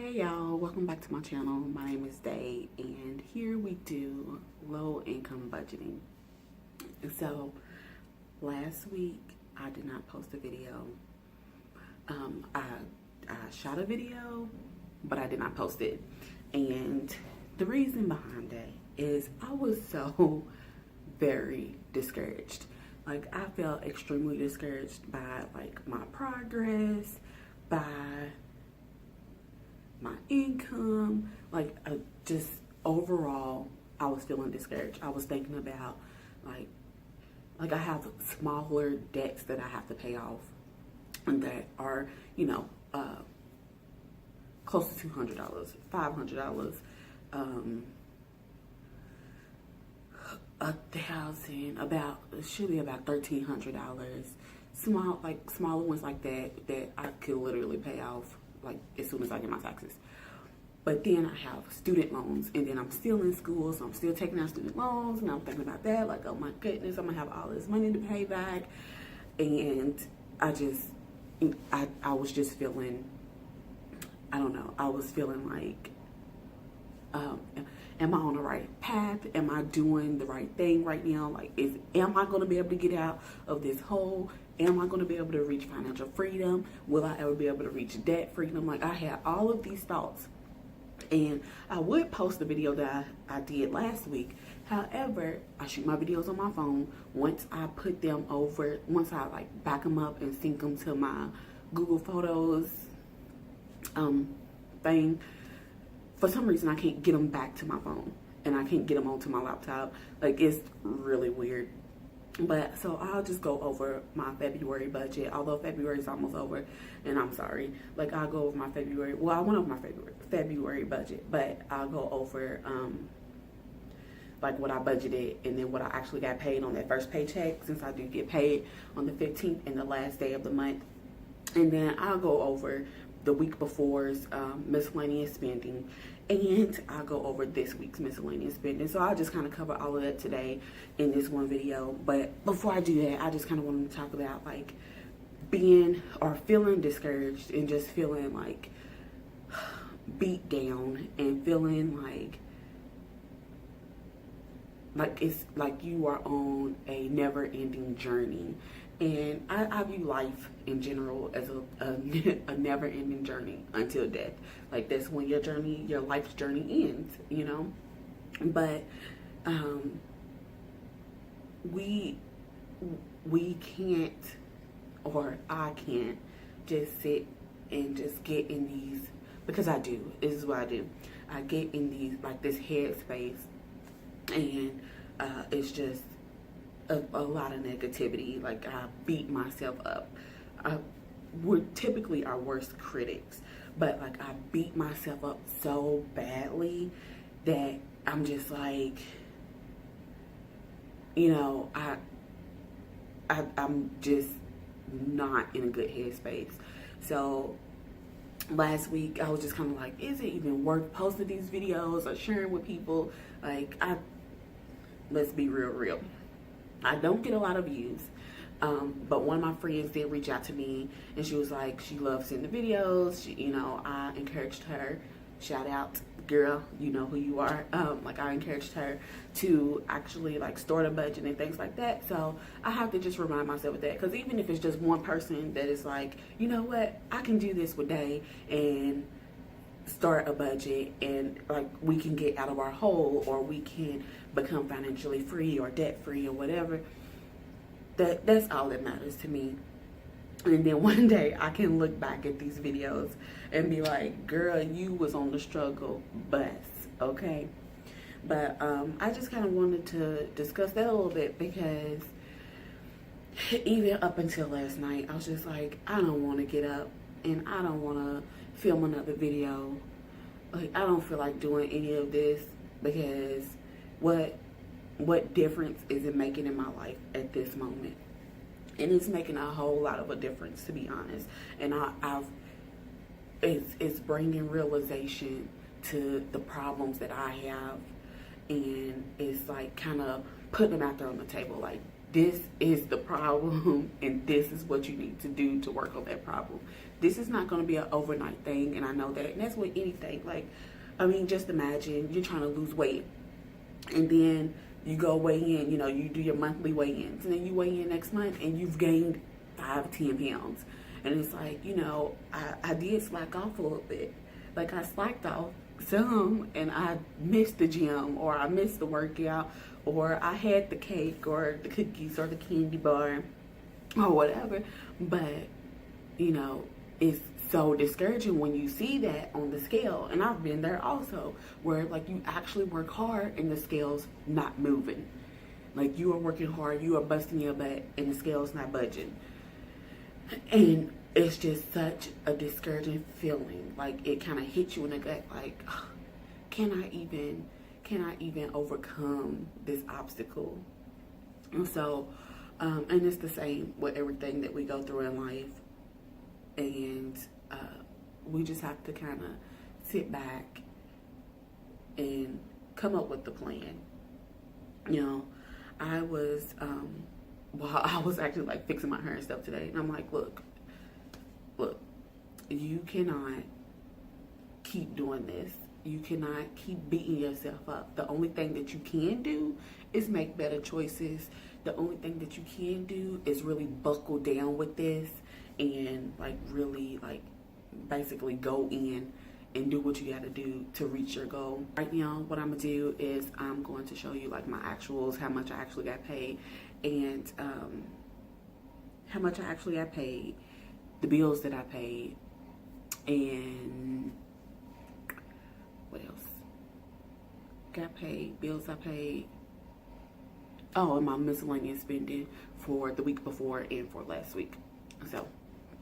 Hey y'all, welcome back to my channel. My name is Day, and here we do low income budgeting. And so last week I did not post a video. I shot a video, but I did not post it. And the reason behind that is I was so very discouraged. Like, I felt extremely discouraged by like my progress, by my income, just overall I was feeling discouraged. I was thinking about like I have smaller debts that I have to pay off and that are, close to $200, $500, it should be about $1,300. Smaller ones like that I could literally pay off like as soon as I get my taxes. But then I have student loans, and then I'm still in school, so I'm still taking out student loans, and I'm thinking about that, like, oh my goodness, I'm gonna have all this money to pay back. And I was just feeling, I don't know, I was feeling like, am I on the right path? Am I doing the right thing right now? Like, am I gonna be able to get out of this hole? Am I going to be able to reach financial freedom? Will I ever be able to reach debt freedom? Like, I had all of these thoughts. And I would post the video that I did last week. However, I shoot my videos on my phone. Once I like back them up and sync them to my Google Photos thing, for some reason I can't get them back to my phone. And I can't get them onto my laptop. Like, it's really weird. But so I'll just go over my February budget, although February is almost over, and I'm sorry. Like, I'll go over my February. Well, I went over my February budget, but I'll go over like what I budgeted and then what I actually got paid on that first paycheck, since I do get paid on the 15th and the last day of the month. And then I'll go over the week before's miscellaneous spending, and I'll go over this week's miscellaneous spending. So I'll just kind of cover all of that today in this one video. But before I do that, I just kind of wanted to talk about like being or feeling discouraged and just feeling like beat down and feeling like it's like you are on a never-ending journey. And I view life in general as a never-ending journey until death. Like, that's when your life's journey ends, you know? But we can't, or I can't just sit and just get in these, because I do. This is what I do. I get in these, like, this headspace, and it's just a lot of negativity. Like, I beat myself up. We're typically our worst critics, but like, I beat myself up so badly that I'm just like, I'm just not in a good headspace. So last week I was just kind of like, is it even worth posting these videos or sharing with people? Like, let's be real. I don't get a lot of views, but one of my friends did reach out to me, and she was like, she loves seeing the videos. I encouraged her, shout out, girl, you know who you are. I encouraged her to actually like start a budget and things like that. So I have to just remind myself of that, because even if it's just one person that is like, you know what, I can do this with Day and start a budget, and like, we can get out of our hole, or we can become financially free or debt free or whatever. That's all that matters to me. And then one day I can look back at these videos and be like, girl, you was on the struggle bus, okay? But I just kind of wanted to discuss that a little bit, because even up until last night, I was just like, I don't want to get up and I don't want to film another video. Like, I don't feel like doing any of this, because what difference is it making in my life at this moment? And it's making a whole lot of a difference, to be honest. And it's bringing realization to the problems that I have, and it's like kind of putting them out there on the table. Like, this is the problem, and this is what you need to do to work on that problem. this is not going to be an overnight thing, and I know that. And that's with anything. Like, I mean, just imagine you're trying to lose weight, and then you go weigh in, you know, you do your monthly weigh-ins, and then you weigh in next month and you've gained 5-10 pounds. And it's like, you know, I did slack off a little bit. Like, I slacked off some, and I missed the gym, or I missed the workout, or I had the cake or the cookies or the candy bar or whatever. But, you know, it's so discouraging when you see that on the scale. And I've been there also, where like you actually work hard and the scale's not moving. Like, you are working hard, you are busting your butt, and the scale's not budging. And it's just such a discouraging feeling. Like, it kind of hits you in the gut, like, oh, can I even overcome this obstacle? And so, and it's the same with everything that we go through in life. And we just have to kind of sit back and come up with the plan. You know, I was actually like fixing my hair and stuff today, and I'm like, look, you cannot keep doing this. You cannot keep beating yourself up. The only thing that you can do is make better choices. The only thing that you can do is really buckle down with this and like really like basically go in and do what you got to do to reach your goal. Right now, what I'm gonna do is I'm going to show you like my actuals, how much I actually got paid, and how much I actually got paid, the bills that I paid, and what else? Got paid, bills I paid. Oh, and my miscellaneous spending for the week before and for last week. So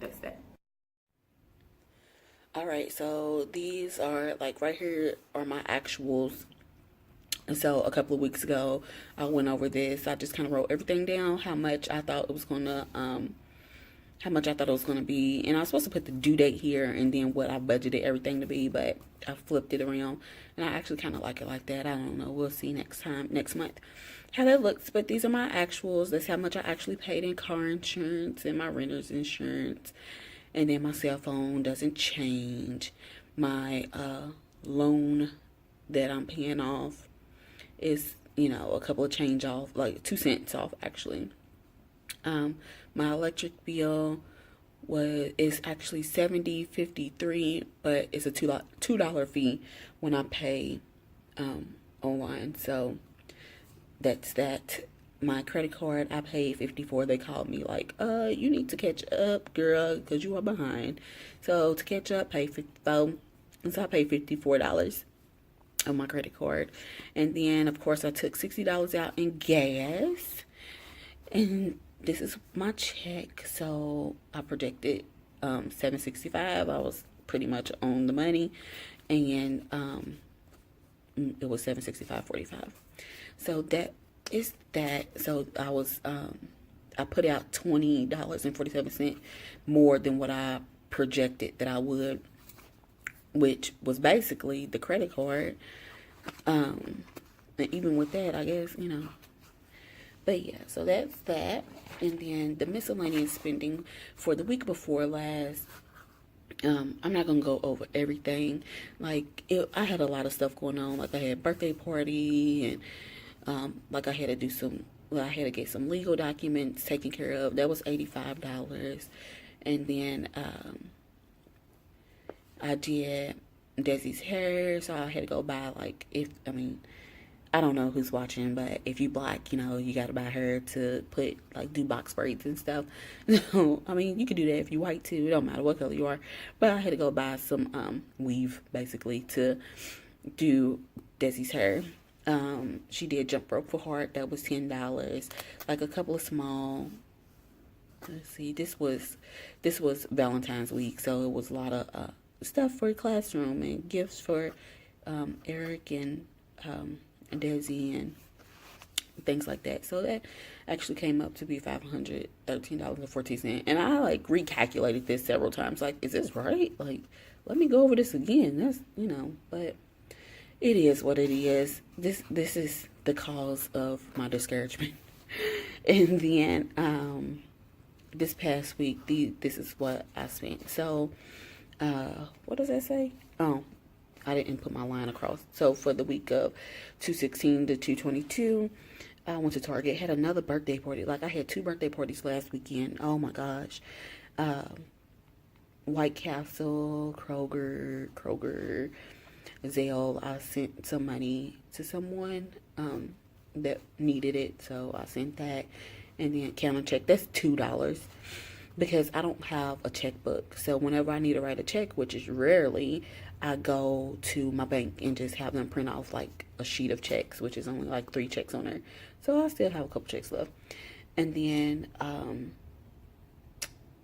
that's that. All right, so these are like right here are my actuals. And so a couple of weeks ago, I went over this. I just kind of wrote everything down, how much I thought it was gonna be, and I was supposed to put the due date here and then what I budgeted everything to be, but I flipped it around, and I actually kind of like it like that. I don't know. We'll see next month, how that looks. But these are my actuals. That's how much I actually paid in car insurance and my renter's insurance. And then my cell phone doesn't change. My loan that I'm paying off is, you know, a couple of change off, like 2 cents off actually. My electric bill is actually $70.53, but it's a $2 fee when I pay online. So that's that. My credit card, I paid $54. They called me like, you need to catch up, girl, because you are behind. So to catch up, pay $54. And so I paid $54 on my credit card. And then, of course, I took $60 out in gas. And this is my check. So I projected $765. I was pretty much on the money. And it was $765.45. So that is that. So I put out $20.47 more than what I projected that I would, which was basically the credit card. And even with that, I guess, you know. But yeah, so that's that. And then the miscellaneous spending for the week before last. I'm not gonna go over everything. Like, I had a lot of stuff going on. Like, I had a birthday party, and like I had to get some legal documents taken care of. That was $85. And then I did Desi's hair, so I had to go buy, like, I don't know who's watching, but if you black, you know, you gotta buy her to put, like, do box braids and stuff. So, I mean, you could do that if you white too. It don't matter what color you are. But I had to go buy some weave, basically, to do Desi's hair. She did jump rope for heart. That was $10. Like, a couple of small. Let's see. This was Valentine's week, so it was a lot of stuff for classroom and gifts for Eric and Desi and things like that. So that actually came up to be $513.14. And I like recalculated this several times. Like, is this right? Like, let me go over this again. That's, you know, but it is what it is. This is the cause of my discouragement. And then this past week, this is what I spent. So, what does that say? Oh, I didn't put my line across. So for the week of 2/16 to 2/22, I went to Target. Had another birthday party. Like, I had 2 birthday parties last weekend. Oh my gosh. White Castle, Kroger, Zelle. I sent some money to someone that needed it, so I sent that. And then counter check. That's $2 because I don't have a checkbook. So whenever I need to write a check, which is rarely, I go to my bank and just have them print off like a sheet of checks, which is only like 3 checks on there. So I still have a couple checks left. And then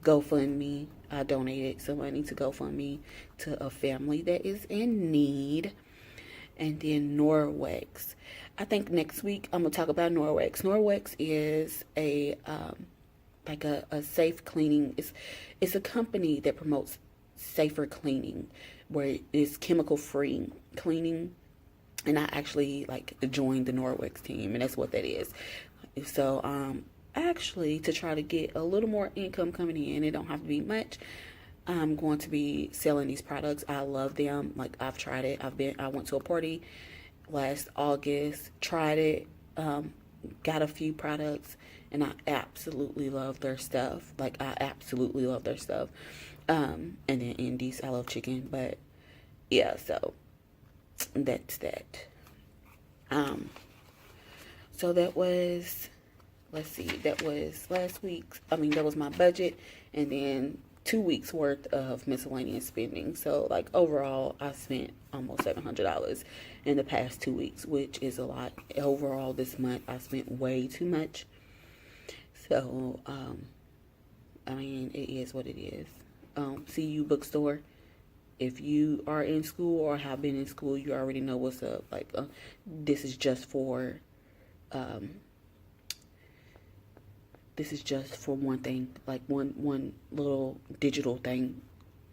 GoFundMe. I donated some money to GoFundMe to a family that is in need. And then Norwex. I think next week I'm gonna talk about Norwex. Norwex is a like a safe cleaning. It's a company that promotes safer cleaning, where it's chemical free cleaning. And I actually like joined the Norwex team, and that's what that is. So actually, to try to get a little more income coming in, it don't have to be much. I'm going to be selling these products. I love them. Like, I've tried it. I went to a party last August, tried it, got a few products, and I absolutely love their stuff. Like, I absolutely love their stuff. And then Indies, I love chicken, but yeah, so that's that. So that was, let's see, that was last week's, that was my budget, and then 2 weeks worth of miscellaneous spending. So like overall, I spent almost $700 in the past 2 weeks, which is a lot. Overall this month, I spent way too much. So, it is what it is. CU bookstore. If you are in school or have been in school, you already know what's up. Like, this is just for one thing. Like, one little digital thing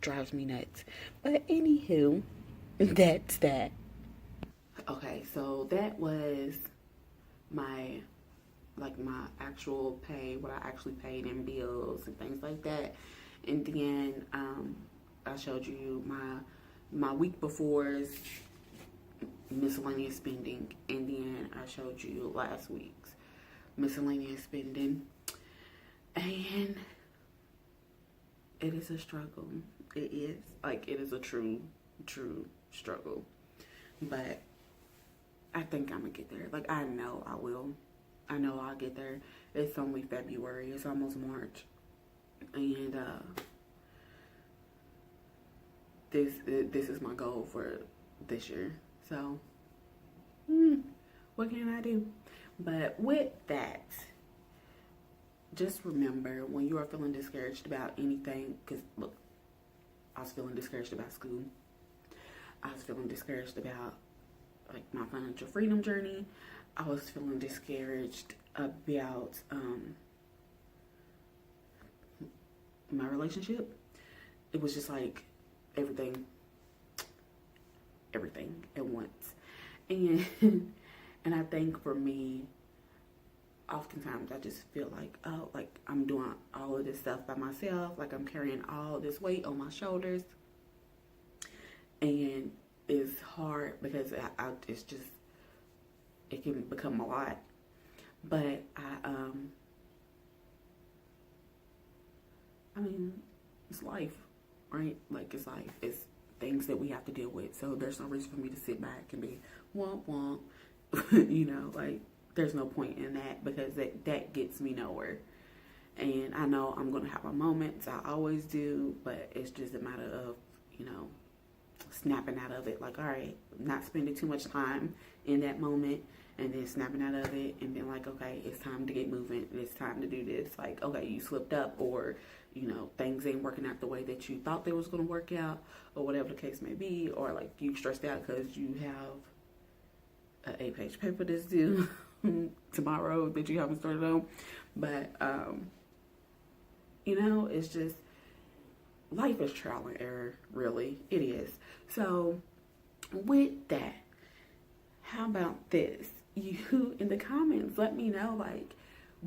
drives me nuts. But anywho, that's that. Okay, so that was my actual pay, what I actually paid in bills and things like that. And then I showed you my week before's miscellaneous spending, and then I showed you last week's miscellaneous spending. And it is a struggle. It is. Like, it is a true struggle. But I think I'm gonna get there. Like, I know I will. I know I'll get there. It's only February. It's almost March. And this is my goal for this year. So, what can I do? But with that, just remember, when you are feeling discouraged about anything, because look, I was feeling discouraged about school. I was feeling discouraged about like my financial freedom journey. I was feeling discouraged about my relationship. It was just like everything at once. And and I think for me, oftentimes I just feel like, oh, like I'm doing all of this stuff by myself, like I'm carrying all this weight on my shoulders, and it's hard because it's just, it can become a lot. But it's life, right? Like, it's life. It's things that we have to deal with. So there's no reason for me to sit back and be womp womp. Like, there's no point in that, because that gets me nowhere. And I know I'm going to have my moments. I always do. But it's just a matter of, snapping out of it. Like, all right, not spending too much time in that moment, and then snapping out of it and being like, okay, it's time to get moving. It's time to do this. Like, okay, you slipped up, or, things ain't working out the way that you thought they was going to work out, or whatever the case may be. Or like, you stressed out because you have an 8-page paper that's due tomorrow that you haven't started on. But, it's just, life is trial and error, really. It is. So, with that, how about this? You, in the comments, let me know, like,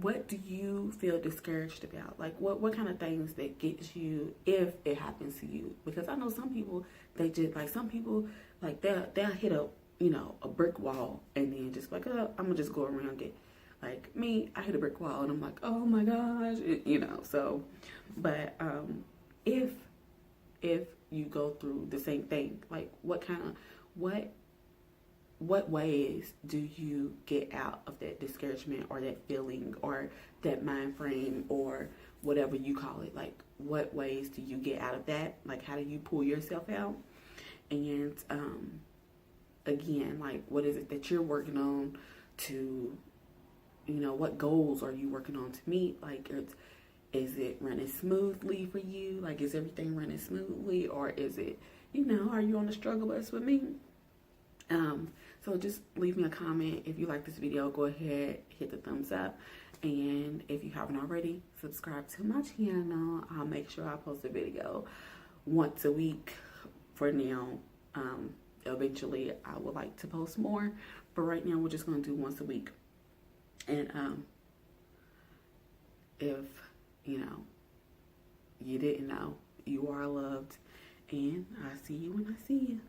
what do you feel discouraged about? Like what kind of things that gets you if it happens to you? Because I know some people, they just like, some people like they'll hit a, you know, a brick wall and then just like, oh, I'm gonna just go around it. Like me, I hit a brick wall and I'm like, oh my gosh, you know. So, but if you go through the same thing, like what ways do you get out of that discouragement or that feeling or that mind frame or whatever you call it? Like, what ways do you get out of that? Like, how do you pull yourself out? And again, like, what is it that you're working on to, you know, what goals are you working on to meet? Like, is it running smoothly for you? Like, is everything running smoothly, or is it, you know, are you on the struggle bus with me? So just leave me a comment. If you like this video, go ahead, hit the thumbs up. And if you haven't already, subscribe to my channel. I'll make sure I post a video once a week for now. Eventually I would like to post more, but right now we're just going to do once a week. And if, you know, you didn't know, you are loved, and I see you when I see you.